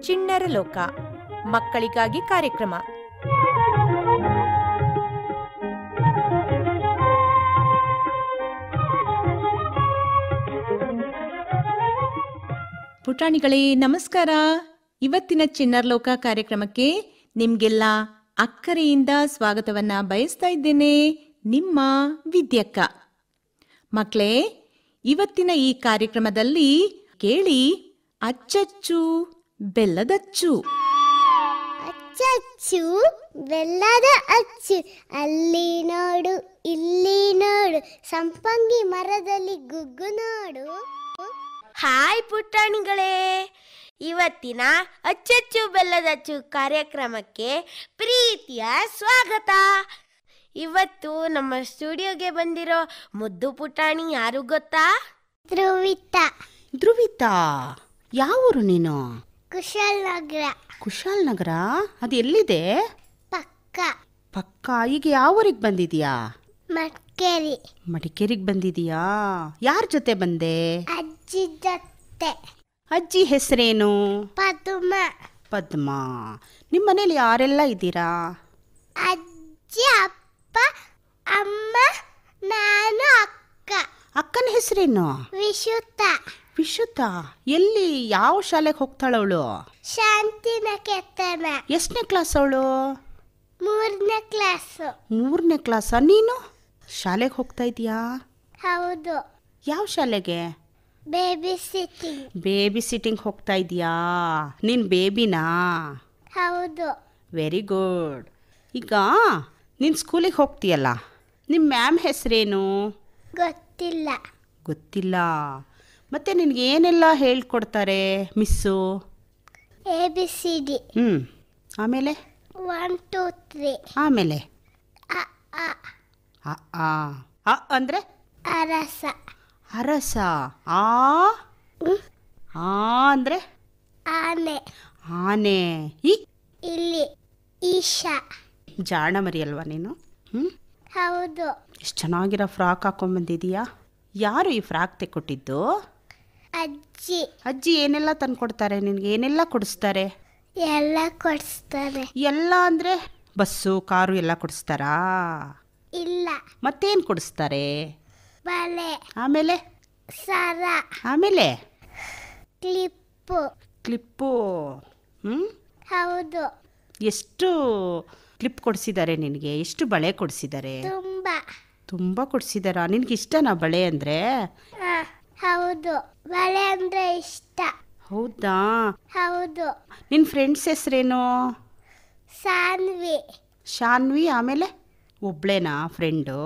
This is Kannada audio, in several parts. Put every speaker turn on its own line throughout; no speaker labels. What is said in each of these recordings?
ಚಿಣ್ಣರ ಲೋಕ ಮಕ್ಕಳಿಗಾಗಿ ಕಾರ್ಯಕ್ರಮ. ಪುಟಾಣಿಗಳೇ ನಮಸ್ಕಾರ. ಇವತ್ತಿನ ಚಿಣ್ಣರ ಲೋಕ ಕಾರ್ಯಕ್ರಮಕ್ಕೆ ನಿಮ್ಗೆಲ್ಲ ಅಕ್ಕರೆಯಿಂದ ಸ್ವಾಗತವನ್ನ ಬಯಸ್ತಾ ಇದ್ದೇನೆ. ನಿಮ್ಮ ವಿದ್ಯಕ್ಕ. ಮಕ್ಕಳೇ, ಇವತ್ತಿನ ಈ ಕಾರ್ಯಕ್ರಮದಲ್ಲಿ ಕೇಳಿ ಅಚ್ಚಚ್ಚು ಬೆಲ್ಲದಚ್ಚು.
ಅಚ್ಚಚ್ಚು ಬೆಲ್ಲದ ಅಚ್ಚು, ಅಲ್ಲಿ ನೋಡು ಇಲ್ಲಿ ನೋಡು, ಸಂಪಂಗಿ ಮರದಲ್ಲಿ ಗುಗ್ಗು ನೋಡು.
ಹಾಯ್ ಪುಟಾಣಿಗಳೇ, ಇವತ್ತಿನ ಅಚ್ಚಚ್ಚು ಬೆಲ್ಲದಚ್ಚು ಕಾರ್ಯಕ್ರಮಕ್ಕೆ ಪ್ರೀತಿಯ ಸ್ವಾಗತ. ಇವತ್ತು ನಮ್ಮ ಸ್ಟುಡಿಯೋಗೆ ಬಂದಿರೋ ಮುದ್ದು ಪುಟಾಣಿ ಯಾರು ಗೊತ್ತಾ?
ಧ್ರುವಿತಾ.
ಧ್ರುವಿತಾ, ಯಾವೂರು ನೀನು?
ಕುಶಾಲನಗರ.
ಕುಶಾಲನಗರ? ಅದು ಎಲ್ಲಿದೆ?
ಪಕ್ಕ.
ಪಕ್ಕ. ಈಗ ಯಾವ ಊರಿಗೆ ಬಂದಿದೀಯಾ?
ಮಡಿಕೇರಿ.
ಮಡಿಕೇರಿಗೆ ಬಂದಿದೀಯಾ? ಯಾರ ಜೊತೆ ಬಂದೆ?
ಅಜ್ಜಿ ಜೊತೆ.
ಅಜ್ಜಿ ಹೆಸರೇನು?
ಪದ್ಮ.
ಪದ್ಮ. ನಿಮ್ಮ ಮನೇಲಿ ಯಾರೆಲ್ಲ ಇದ್ದೀರಾ?
ಅಜ್ಜಿ, ಅಪ್ಪ, ಅಮ್ಮ, ನಾನು, ಅಕ್ಕ.
ಅಕ್ಕನ ಹೆಸರೇನು?
ವಿಶುತ.
ವಿಶುತ. ಎಲ್ಲಿ, ಯಾವ ಶಾಲೆಗೆ ಹೋಗ್ತಾಳವಳು?
ಶಾಂತಿನಿಕೇತನ.
ಎಷ್ಟನೇ ಕ್ಲಾಸ್ ಅವಳು?
3ನೇ ಕ್ಲಾಸು.
3ನೇ ಕ್ಲಾಸಾ? ನೀನು ಶಾಲೆಗೆ ಹೋಗ್ತಾ ಇದೀಯಾ?
ಹೌದು.
ಯಾವ ಶಾಲೆಗೆ?
Baby sitting.
ಬೇಬಿ ಸಿಟ್ಟಿಂಗ್ ಹೋಗ್ತಾ ಇದೀಯಾ? ನೀನು ಬೇಬಿನಾ?
ಹೌದು.
Very good. ಈಗ ನೀನು ಸ್ಕೂಲಿಗೆ ಹೋಗ್ತೀಯಲ್ಲ, ನಿಮ್ಮ ಮ್ಯಾಮ್ ಹೆಸರೇನು?
ಗೊತ್ತಿಲ್ಲ.
ಗೊತ್ತಿಲ್ಲ. ಮತ್ತು ನಿನಗೆ ಏನೆಲ್ಲ ಹೇಳ್ಕೊಡ್ತಾರೆ ಮಿಸ್ಸು?
ABCD.
ಆಮೇಲೆ?
1 2 3.
ಆಮೇಲೆ?
ಅ ಆ.
ಅ ಆ. ಅ ಅಂದರೆ?
ಅರಸ.
ಅರಸ. ಆ. ಆ ಅಂದರೆ?
ಆನೆ.
ಆನೆ.
ಇಲ್ಲಿ ಈಶಾ.
ಜಾಣ ಮರಿ ಅಲ್ವಾ ನೀನು?
ಹೌದು.
ಎಷ್ಟು ಚೆನ್ನಾಗಿರೋ ಫ್ರಾಕ್ ಹಾಕೊಂಡ್ಬಂದಿದೀಯಾ. ಯಾರು ಈ ಫ್ರಾಕ್ ತೆಕ್ಕೊಟ್ಟಿದ್ದು?
ಅಜ್ಜಿ.
ಅಜ್ಜಿ ಏನೆಲ್ಲ ತಂದ್ಕೊಡ್ತಾರೆ ನಿನಗೆ? ಏನೆಲ್ಲ ಕೊಡಿಸ್ತಾರೆ?
ಎಲ್ಲ ಕೊಡಿಸ್ತಾರೆ.
ಎಲ್ಲ ಅಂದರೆ ಬಸ್ಸು ಕಾರು ಎಲ್ಲ ಕೊಡಿಸ್ತಾರಾ?
ಇಲ್ಲ.
ಮತ್ತೇನು ಕೊಡಿಸ್ತಾರೆ?
ಬಳೆ.
ಆಮೇಲೆ?
ಸರ.
ಆಮೇಲೆ?
ಕ್ಲಿಪ್ಪು.
ಕ್ಲಿಪ್ಪು.
ಹೌದು.
ಎಷ್ಟು ಕ್ಲಿಪ್ ಕೊಡಿಸಿದ್ದಾರೆ ನಿನಗೆ? ಎಷ್ಟು ಬಳೆ ಕೊಡಿಸಿದ್ದಾರೆ?
ತುಂಬ.
ತುಂಬ ಕೊಡಿಸಿದಾರಾ? ನಿನಗೆ ಇಷ್ಟನಾ ಬಳೆ ಅಂದರೆ?
ಹೌದು, ಬಳೆ ಅಂದರೆ ಇಷ್ಟ.
ಹೌದಾ?
ಹೌದು.
ನಿನ್ನ ಫ್ರೆಂಡ್ಸ್ ಹೆಸರೇನು?
ಸಾನ್ವಿ.
ಶಾನ್ವಿ. ಆಮೇಲೆ? ಒಬ್ಳೇನಾ ಫ್ರೆಂಡು?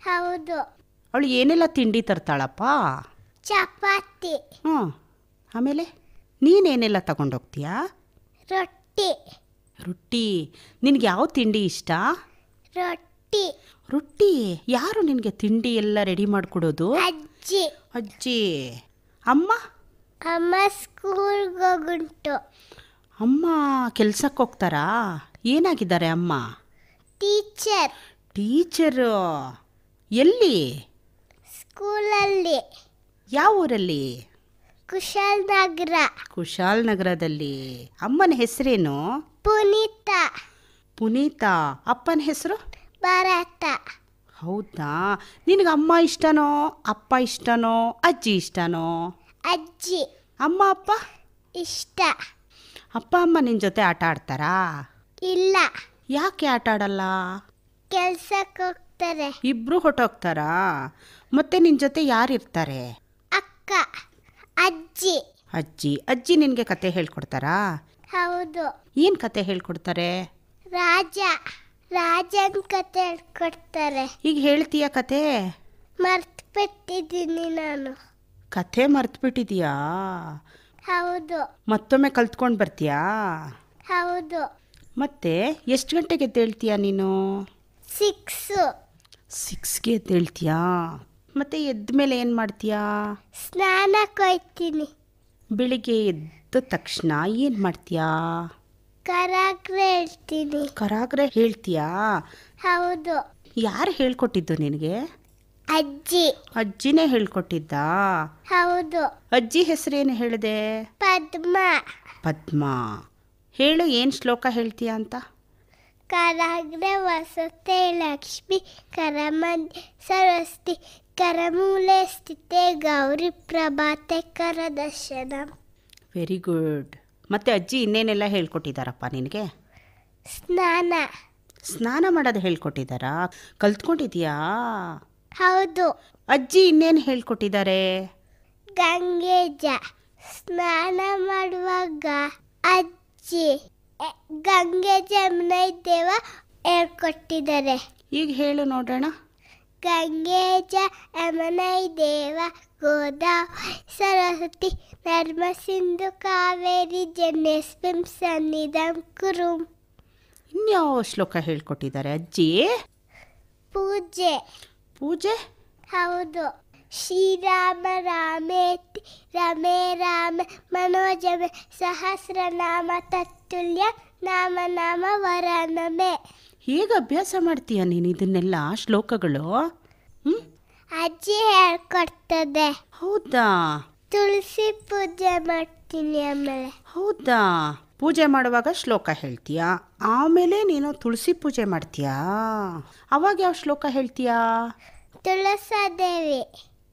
ಹೌದು.
ಅವಳು ಏನೆಲ್ಲ ತಿಂಡಿ ತರ್ತಾಳಪ್ಪ?
ಚಪಾತಿ.
ಆಮೇಲೆ ನೀನೇನೆಲ್ಲ ತಗೊಂಡೋಗ್ತೀಯಾ?
ರೊಟ್ಟಿ.
ರೊಟ್ಟಿ. ನಿನಗೆ ಯಾವ ತಿಂಡಿ ಇಷ್ಟ?
ರೊಟ್ಟಿ.
ರೊಟ್ಟಿ. ಯಾರು ನಿನಗೆ ತಿಂಡಿ ಎಲ್ಲ ರೆಡಿ ಮಾಡಿಕೊಡೋದು?
ಅಜ್ಜಿ.
ಅಜ್ಜಿ. ಅಮ್ಮ?
ಅಮ್ಮ ಸ್ಕೂಲ್ಗೆ ಹೋಗುಂಟು.
ಅಮ್ಮ ಕೆಲ್ಸಕ್ಕೆ ಹೋಗ್ತಾರಾ? ಏನಾಗಿದ್ದಾರೆ ಅಮ್ಮ?
ಟೀಚರ್.
ಟೀಚರು. ಎಲ್ಲಿ?
ಸ್ಕೂಲಲ್ಲಿ.
ಯಾವ ಊರಲ್ಲಿ?
ಕುಶಾಲನಗರ.
ಕುಶಾಲನಗರದಲ್ಲಿ. ಅಮ್ಮನ ಹೆಸರೇನು?
ಪುನೀತಾ.
ಪುನೀತಾ. ಅಪ್ಪನ ಹೆಸರು?
ಭಾರತ.
ಹೌದಾ? ನಿನಗೆ ಅಮ್ಮ ಇಷ್ಟನೋ ಅಪ್ಪ ಇಷ್ಟನೋ ಅಜ್ಜಿ ಇಷ್ಟನೋ?
ಅಜ್ಜಿ.
ಅಮ್ಮ ಅಪ್ಪ?
ಇಷ್ಟ.
ಅಪ್ಪ ಅಮ್ಮ ನಿನ್ನ ಜೊತೆ ಆಟ ಆಡ್ತಾರಾ?
ಇಲ್ಲ.
ಯಾಕೆ ಆಟ ಆಡಲ್ಲ?
ಕೆಲ್ಸಕ್ಕೆ ಹೋಗ್ತಾರೆ.
ಇಬ್ಬರು ಹೊಟ್ಟೋಗ್ತಾರಾ? ಮತ್ತೆ ನಿನ್ನ ಜೊತೆ ಯಾರಿರ್ತಾರೆ?
ಅಕ್ಕ. ಅಜ್ಜಿ.
ಅಜ್ಜಿ. ಅಜ್ಜಿ ನಿನಗೆ ಕತೆ ಹೇಳ್ಕೊಡ್ತಾರಾ?
ಹೌದು.
ಏನು ಕತೆ ಹೇಳ್ಕೊಡ್ತಾರೆ?
ರಾಜನ್ ಕತೆ ಹೇಳ್ಕೊಡ್ತಾರೆ.
ಈಗ ಹೇಳ್ತೀಯಾ ಕತೆ?
ಮರ್ತ್ಬಿಟ್ಟಿದ್ದೀನಿ ನಾನು.
ಕತೆ ಮರ್ತ್ಬಿಟ್ಟಿದೀಯಾ?
ಹೌದು.
ಮತ್ತೊಮ್ಮೆ ಕಲ್ತ್ಕೊಂಡು ಬರ್ತೀಯಾ?
ಹೌದು.
ಮತ್ತೆ ಎಷ್ಟು ಗಂಟೆಗೆ ಎದ್ದೇಳ್ತೀಯಾ ನೀನು?
6.
6ಗೆ ಎದ್ದೇಳ್ತೀಯಾ? ಮತ್ತೆ ಎದ್ದ ಮೇಲೆ ಏನು ಮಾಡ್ತೀಯಾ?
ಸ್ನಾನಕ್ಕೆ ಹೋಗ್ತೀನಿ.
ಬೆಳಿಗ್ಗೆ ಎದ್ದ ತಕ್ಷಣ ಏನು ಮಾಡ್ತೀಯಾ?
ಕರಾಗ್ರೆ ಹೇಳ್ತೀನಿ.
ಕರಾಗ್ರೆ ಹೇಳ್ತೀಯಾ?
ಹೌದು.
ಯಾರು ಹೇಳ್ಕೊಟ್ಟಿದ್ದು ನಿನಗೆ?
ಅಜ್ಜಿ.
ಅಜ್ಜಿನೇ ಹೇಳ್ಕೊಟ್ಟಿದ್ದಾ?
ಹೌದು.
ಅಜ್ಜಿ ಹೆಸರೇನು ಹೇಳಿದೆ?
ಪದ್ಮ.
ಪದ್ಮ. ಹೇಳು, ಏನು ಶ್ಲೋಕ ಹೇಳ್ತೀಯ ಅಂತ.
ಕರಾಗ್ರೆ ವಸತೆ ಲಕ್ಷ್ಮಿ ಕರಮಧ್ಯೆ ಸರಸ್ವತಿ ಕರಮೂಲೆ ಸ್ಥಿತೆ ಗೌರಿ ಪ್ರಭಾತೆ ಕರದರ್ಶನ.
Very good. ಮತ್ತೆ ಅಜ್ಜಿ ಇನ್ನೇನೆಲ್ಲ ಹೇಳ್ಕೊಟ್ಟಿದ್ದಾರಪ್ಪ ನಿನಗೆ?
ಸ್ನಾನ.
ಸ್ನಾನ ಮಾಡೋದು ಹೇಳ್ಕೊಟ್ಟಿದ್ದಾರಾ? ಕಲ್ತ್ಕೊಂಡಿದ್ಯಾ?
ಹೌದು.
ಅಜ್ಜಿ ಇನ್ನೇನು ಹೇಳ್ಕೊಟ್ಟಿದ್ದಾರೆ?
ಗಂಗೆಜ. ಸ್ನಾನ ಮಾಡುವಾಗ ಅಜ್ಜಿ ಗಂಗೆ ಜಮುನೈ ದೇವ ಹೇಳ್ಕೊಟ್ಟಿದ್ದಾರೆ.
ಈಗ ಹೇಳು ನೋಡೋಣ.
ಗಂಗೆಜ ಯಮುನೈ ದೇವ ಗೋದಾವರಿ ಸರಸ್ವತಿ ನರ್ಮ ಸಿಂಧು ಕಾವೇರಿ ಜನ್ಯಸ್ಮಿಂ ಸನ್ನಿಧಂ ಕುರು.
ಇನ್ಯಾವ ಶ್ಲೋಕ ಹೇಳ್ಕೊಟ್ಟಿದ್ದಾರೆ ಅಜ್ಜಿ?
ಪೂಜೆ.
ಪೂಜೆ?
ಹೌದು. ಶ್ರೀರಾಮ ರಾಮೇತಿ ರಮೇ ರಾಮ ಮನೋಜಮೆ ಸಹಸ್ರನಾಮ ತತ್ತುಲ್ಯ ನಾಮ ನಾಮ ವರನಮೆ.
ಹೇಗೆ ಅಭ್ಯಾಸ ಮಾಡ್ತೀಯ ನೀನು ಇದನ್ನೆಲ್ಲ ಶ್ಲೋಕಗಳು?
ಅಜ್ಜಿ ಹೇಳ್ಕೊಡ್ತದೆ.
ಹೌದಾ?
ತುಳಸಿ ಪೂಜೆ ಮಾಡ್ತೀನಿ ಆಮೇಲೆ.
ಹೌದಾ? ಪೂಜೆ ಮಾಡುವಾಗ ಶ್ಲೋಕ ಹೇಳ್ತೀಯಾ, ಆಮೇಲೆ ನೀನು ತುಳಸಿ ಪೂಜೆ ಮಾಡ್ತೀಯಾ? ಅವಾಗ ಯಾವ ಶ್ಲೋಕ ಹೇಳ್ತೀಯಾ?
ತುಳಸಾದೇವಿ.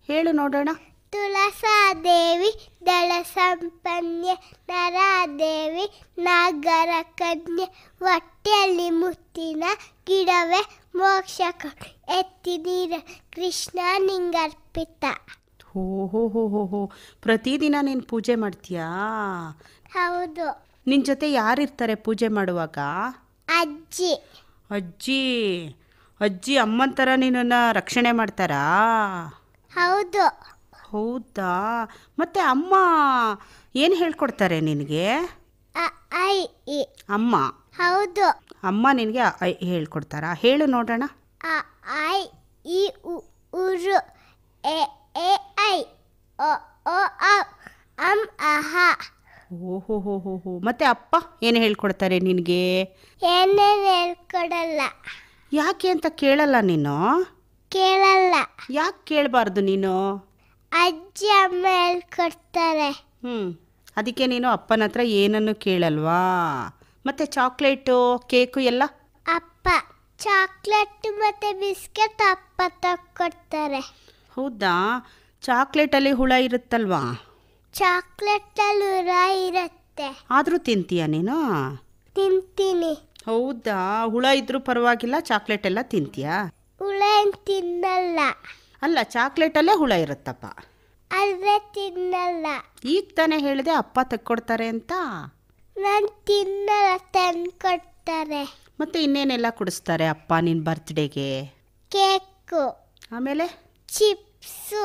ಹೇಳು ನೋಡೋಣ.
ತುಳಸಾದೇವಿ ದಳ ಸಂಪನ್ನೆ ನರಾದೇವಿ ನಾಗರ ಕನ್ಯೆ ಹೊಟ್ಟೆಯಲ್ಲಿ ಮುತ್ತಿನ ಗಿಡವೇ ಮೋಕ್ಷ ಎತ್ತಿ ನೀರ ಕೃಷ್ಣ ನಿಂಗರ್ಪಿತ.
ಹೋ ಹೋ ಹೋ ಹೋ ಹೋ, ಪ್ರತಿದಿನ ನೀನು ಪೂಜೆ ಮಾಡ್ತೀಯಾ?
ಹೌದು.
ನಿನ್ನ ಜೊತೆ ಯಾರಿರ್ತಾರೆ ಪೂಜೆ ಮಾಡುವಾಗ?
ಅಜ್ಜಿ.
ಅಜ್ಜಿ. ಅಜ್ಜಿ ಅಮ್ಮನ ಥರ ನಿನ್ನನ್ನು ರಕ್ಷಣೆ ಮಾಡ್ತಾರಾ?
ಹೌದು.
ಹೌದಾ? ಮತ್ತೆ ಅಮ್ಮ ಏನು ಹೇಳ್ಕೊಡ್ತಾರೆ ನಿನಗೆ?
ಐ ಇ.
ಅಮ್ಮ?
ಹೌದು.
ಅಮ್ಮ ನಿನಗೆ ಹೇಳ್ಕೊಡ್ತಾರಾ? ಹೇಳು ನೋಡೋಣ.
ಐ ಇ ಉರು ಎ ಎ ಐ ಓ ಓ ಔ ಅಂ ಅಹ.
ಓಹೋ ಹೋ ಹೋ ಹೋ. ಮತ್ತೆ ಅಪ್ಪ ಏನು ಹೇಳ್ಕೊಡ್ತಾರೆ ನಿನಗೆ?
ಏನೇನು ಹೇಳ್ಕೊಡಲ್ಲ.
ಯಾಕೆ ಅಂತ ಕೇಳಲ್ಲ ನೀನು?
ಕೇಳಲ್ಲ.
ಯಾಕೆ ಕೇಳಬಾರ್ದು ನೀನು?
ಅಜ್ಜಿ ಅಮ್ಮ ಹೇಳ್ಕೊಡ್ತಾರೆ.
ಅದಕ್ಕೆ ನೀನು ಅಪ್ಪನ ಹತ್ರ ಏನನ್ನು ಕೇಳಲ್ವಾ? ಮತ್ತೆ ಚಾಕ್ಲೇಟು ಕೇಕು ಎಲ್ಲ?
ಅಪ್ಪ ಚಾಕ್ಲೇಟ್ ಮತ್ತೆ ಬಿಸ್ಕೆಟ್ ಅಪ್ಪ ತಕ್ಕೊಡ್ತಾರೆ.
ಹೌದಾ? ಚಾಕ್ಲೇಟಲ್ಲಿ ಹುಳ ಇರುತ್ತಲ್ವಾ?
ಚಾಕ್ಲೇಟಲ್ಲಿ ಹುಳ ಇರುತ್ತೆ.
ಆದರೂ ತಿಂತೀಯ ನೀನು?
ತಿಂತೀನಿ.
ಹೌದಾ? ಹುಳ ಇದ್ರೂ ಪರವಾಗಿಲ್ಲ, ಚಾಕ್ಲೇಟ್ ಎಲ್ಲ ತಿಂತೀಯಾ?
ಹುಳ ಏನು ತಿನ್ನಲ್ಲ.
ಅಲ್ಲ, ಚಾಕ್ಲೇಟಲ್ಲೇ ಹುಳ ಇರುತ್ತಪ್ಪ.
ಆದರೆ ತಿನ್ನಲ್ಲ.
ಈಗ ತಾನೇ ಹೇಳಿದೆ ಅಪ್ಪ ತೆಕ್ಕೊಡ್ತಾರೆ ಅಂತ.
ನಾನು ತಿನ್ನಲ್ಲ, ತಂದ್ಕೊಡ್ತಾರೆ.
ಮತ್ತೆ ಇನ್ನೇನೆಲ್ಲ ಕೊಡಿಸ್ತಾರೆ ಅಪ್ಪ ನಿನ್ನ ಬರ್ತ್ಡೇಗೆ?
ಕೇಕು,
ಆಮೇಲೆ
ಚಿಪ್ಸು.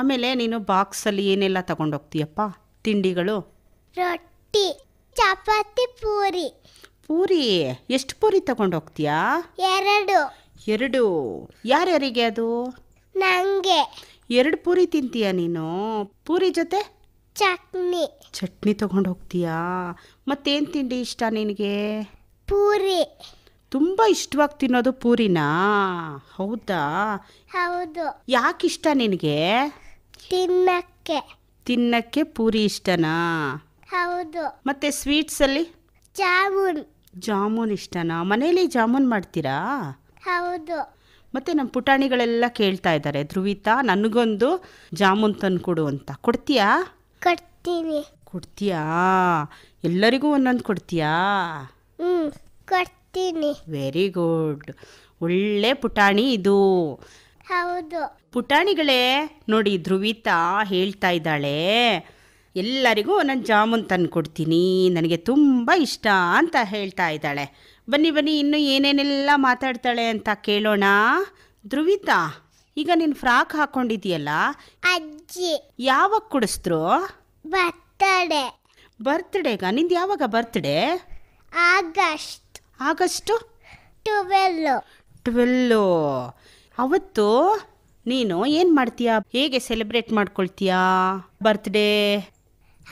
ಆಮೇಲೆ ನೀನು ಬಾಕ್ಸಲ್ಲಿ ಏನೆಲ್ಲ ತಗೊಂಡೋಗ್ತೀಯಪ್ಪ ತಿಂಡಿಗಳು?
ರೊಟ್ಟಿ, ಚಪಾತಿ, ಪೂರಿ.
ಪೂರಿ? ಎಷ್ಟು ಪೂರಿ ತಗೊಂಡೋಗ್ತೀಯಾ?
2.
2? ಯಾರ್ಯಾರಿಗೆ ಅದು?
ನನಗೆ.
2 ಪೂರಿ ತಿಂತೀಯ ನೀನು? ಪೂರಿ ಜೊತೆ
ಚಟ್ನಿ.
ಚಟ್ನಿ ತಗೊಂಡೋಗ್ತೀಯಾ? ಮತ್ತೇನು ತಿಂಡಿ ಇಷ್ಟ ನಿನಗೆ?
ಪೂರಿ.
ತುಂಬ ಇಷ್ಟವಾಗಿ ತಿನ್ನೋದು ಪೂರಿನಾ? ಹೌದಾ?
ಹೌದು.
ಯಾಕೆ ಇಷ್ಟ ನಿನಗೆ?
ತಿನ್ನಕ್ಕೆ.
ತಿನ್ನಕ್ಕೆ ಪೂರಿ ಇಷ್ಟನಾ?
ಹೌದು.
ಮತ್ತೆ ಸ್ವೀಟ್ಸಲ್ಲಿ?
ಜಾಮೂನ್.
ಜಾಮೂನ್ ಇಷ್ಟನಾ? ಮನೇಲಿ ಜಾಮೂನ್ ಮಾಡ್ತೀರಾ?
ಹೌದು.
ಮತ್ತು ನಮ್ಮ ಪುಟಾಣಿಗಳೆಲ್ಲ ಕೇಳ್ತಾ ಇದ್ದಾರೆ, ಧ್ರುವಿತಾ ನನಗೊಂದು ಜಾಮೂನ್ ತಂದು ಕೊಡು ಅಂತ. ಕೊಡ್ತೀಯಾ?
ಕೊಡ್ತೀನಿ.
ಕೊಡ್ತೀಯಾ? ಎಲ್ಲರಿಗೂ ಒಂದೊಂದು ಕೊಡ್ತೀಯಾ?
ಕೊಡ್ತೀನಿ.
Very good. ಒಳ್ಳೆ ಪುಟಾಣಿ ಇದು.
ಹೌದು.
ಪುಟಾಣಿಗಳೇ ನೋಡಿ, ಧ್ರುವಿತಾ ಹೇಳ್ತಾ ಇದ್ದಾಳೆ, ಎಲ್ಲರಿಗೂ ಒಂದೊಂದು ಜಾಮೂನ್ ತಂದು ಕೊಡ್ತೀನಿ, ನನಗೆ ತುಂಬ ಇಷ್ಟ ಅಂತ ಹೇಳ್ತಾ ಇದ್ದಾಳೆ. ಬನ್ನಿ ಬನ್ನಿ, ಇನ್ನೂ ಏನೇನೆಲ್ಲ ಮಾತಾಡ್ತಾಳೆ ಅಂತ ಕೇಳೋಣ. ಧ್ರುವಿತಾ, ಈಗ ನೀನು ಫ್ರಾಕ್ ಹಾಕ್ಕೊಂಡಿದೆಯಲ್ಲ,
ಅಜ್ಜಿ
ಯಾವಾಗ ಕೊಡಿಸಿದ್ರು?
ಬರ್ತಡೆ.
ಬರ್ತ್ಡೇಗ? ನಿಂದು ಯಾವಾಗ ಬರ್ತ್ಡೇ?
ಆಗಸ್ಟ್ 12.
12. ಅವತ್ತು ನೀನು ಏನು ಮಾಡ್ತೀಯಾ? ಹೇಗೆ ಸೆಲೆಬ್ರೇಟ್ ಮಾಡ್ಕೊಳ್ತೀಯಾ ಬರ್ತ್ಡೇ?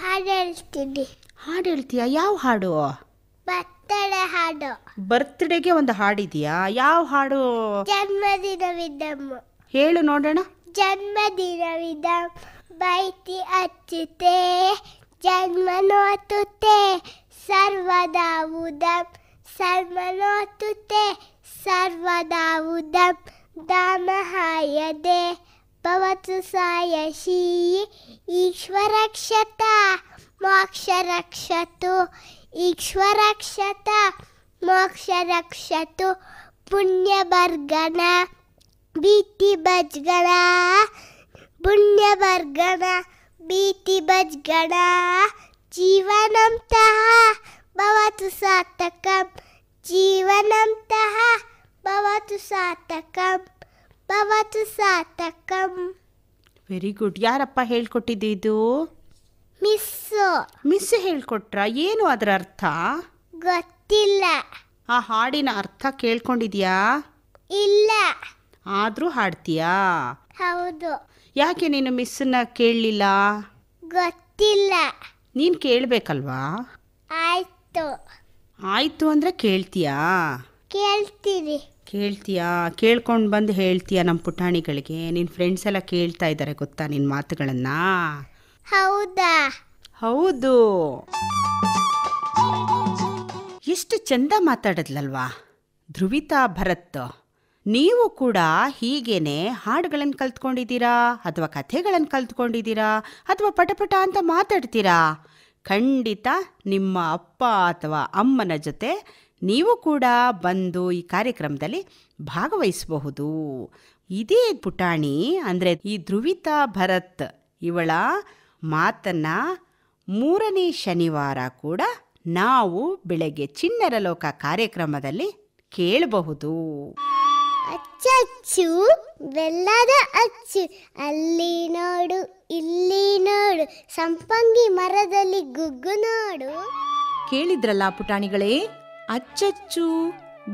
ಹಾಡು ಹೇಳ್ತೀನಿ.
ಹಾಡು ಹೇಳ್ತೀಯಾ? ಯಾವ ಹಾಡು?
ಬರ್ತಡೆ ಹಾಡು.
ಬರ್ತ್ಡೇಗೆ ಒಂದು ಹಾಡಿದೆಯಾ? ಯಾವ ಹಾಡು?
ಜನ್ಮದಿನವಿದ್ದಮ್ಮ.
ಹೇಳು ನೋಡೋಣ.
ಜನ್ಮದಿನವಿದ ಬೈತಿ ಅಚ್ಚುತೆ ಜನ್ಮನೋತುತೆ ಸರ್ವದಾವುದಂ ಸರ್ವನೋತುತೆ ಸರ್ವದಾವುದಂ ದಾಮಹಾಯದೆ ಭವತು ಸಾಯಶಿ ಈಶ್ವರಕ್ಷತ ಮೋಕ್ಷರಕ್ಷತು ಈಶ್ವರಕ್ಷತ ಮೋಕ್ಷರಕ್ಷತು ಪುಣ್ಯವರ್ಗಣ ಭೀತಿ ಭಜ್ಗಣ ಪುಣ್ಯವರ್ಗಣ ಭೀತಿ ಭಜ್ಗಣ ಜೀವನಂತಹ ಭವತು ಸಾರ್ಥಕಂ ಜೀವನಂತಹ ಭವತು ಸಾರ್ಥಕಂ ಭವತು ಸಾರ್ಥಕಂ.
Very good. ಯಾರಪ್ಪ ಹೇಳ್ಕೊಟ್ಟಿದ್ದು? ಮಿಸ್ ಹೇಳ್ಕೊಟ್ರ? ಏನು ಅದರ ಅರ್ಥ?
ಗೊತ್ತಿಲ್ಲ.
ಆ ಹಾಡಿನ ಅರ್ಥ ಕೇಳ್ಕೊಂಡಿದ್ಯಾ?
ಇಲ್ಲ.
ಆದ್ರೂ ಹಾಡ್ತೀಯಾ?
ಹೌದು.
ಯಾಕೆ ನೀನು ಮಿಸ್ಸನ್ನ ಕೇಳಲಿಲ್ಲ?
ಗೊತ್ತಿಲ್ಲ.
ನೀನು ಕೇಳಬೇಕಲ್ವಾ?
ಆಯ್ತು.
ಆಯ್ತು ಅಂದರೆ ಕೇಳ್ತೀಯಾ?
ಕೇಳ್ತೀನಿ.
ಕೇಳ್ತೀಯಾ? ಕೇಳ್ಕೊಂಡು ಬಂದು ಹೇಳ್ತೀಯಾ ನಮ್ಮ ಪುಟಾಣಿಗಳಿಗೆ? ನಿನ್ನ ಫ್ರೆಂಡ್ಸ್ ಎಲ್ಲ ಕೇಳ್ತಾ ಇದ್ದಾರೆ ಗೊತ್ತಾ ನಿನ್ನ ಮಾತುಗಳನ್ನು?
ಹೌದಾ?
ಹೌದು. ಎಷ್ಟು ಚಂದ ಮಾತಾಡದ್ಲಲ್ವಾ ಧ್ರುವಿತಾ ಭರತ್. ನೀವು ಕೂಡ ಹೀಗೇನೆ ಹಾಡುಗಳನ್ನು ಕಲ್ತ್ಕೊಂಡಿದ್ದೀರಾ ಅಥವಾ ಕಥೆಗಳನ್ನು ಕಲ್ತ್ಕೊಂಡಿದ್ದೀರಾ ಅಥವಾ ಪಟಪಟ ಅಂತ ಮಾತಾಡ್ತೀರಾ? ಖಂಡಿತ ನಿಮ್ಮ ಅಪ್ಪ ಅಥವಾ ಅಮ್ಮನ ಜೊತೆ ನೀವು ಕೂಡ ಬಂದು ಈ ಕಾರ್ಯಕ್ರಮದಲ್ಲಿ ಭಾಗವಹಿಸಬಹುದು. ಇದೇ ಪುಟಾಣಿ ಅಂದರೆ ಈ ಧ್ರುವಿತಾ ಭರತ್ ಇವಳ ಮಾತನ್ನು 3ನೇ ಶನಿವಾರ ಕೂಡ ನಾವು ಬೆಳಗ್ಗೆ ಚಿಣ್ಣರ ಲೋಕ ಕಾರ್ಯಕ್ರಮದಲ್ಲಿ ಕೇಳಬಹುದು.
ಅಚ್ಚಚ್ಚು ಬೆಲ್ಲದ ಅಚ್ಚು, ಅಲ್ಲಿ ನೋಡು ಇಲ್ಲಿ ನೋಡು, ಸಂಪಂಗಿ ಮರದಲ್ಲಿ ಗುಗ್ಗು ನೋಡು.
ಕೇಳಿದ್ರಲ್ಲ ಪುಟಾಣಿಗಳೇ, ಅಚ್ಚಚ್ಚು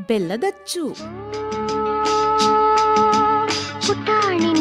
ಬೆಲ್ಲದಚ್ಚು.
ಪುಟಾಣಿ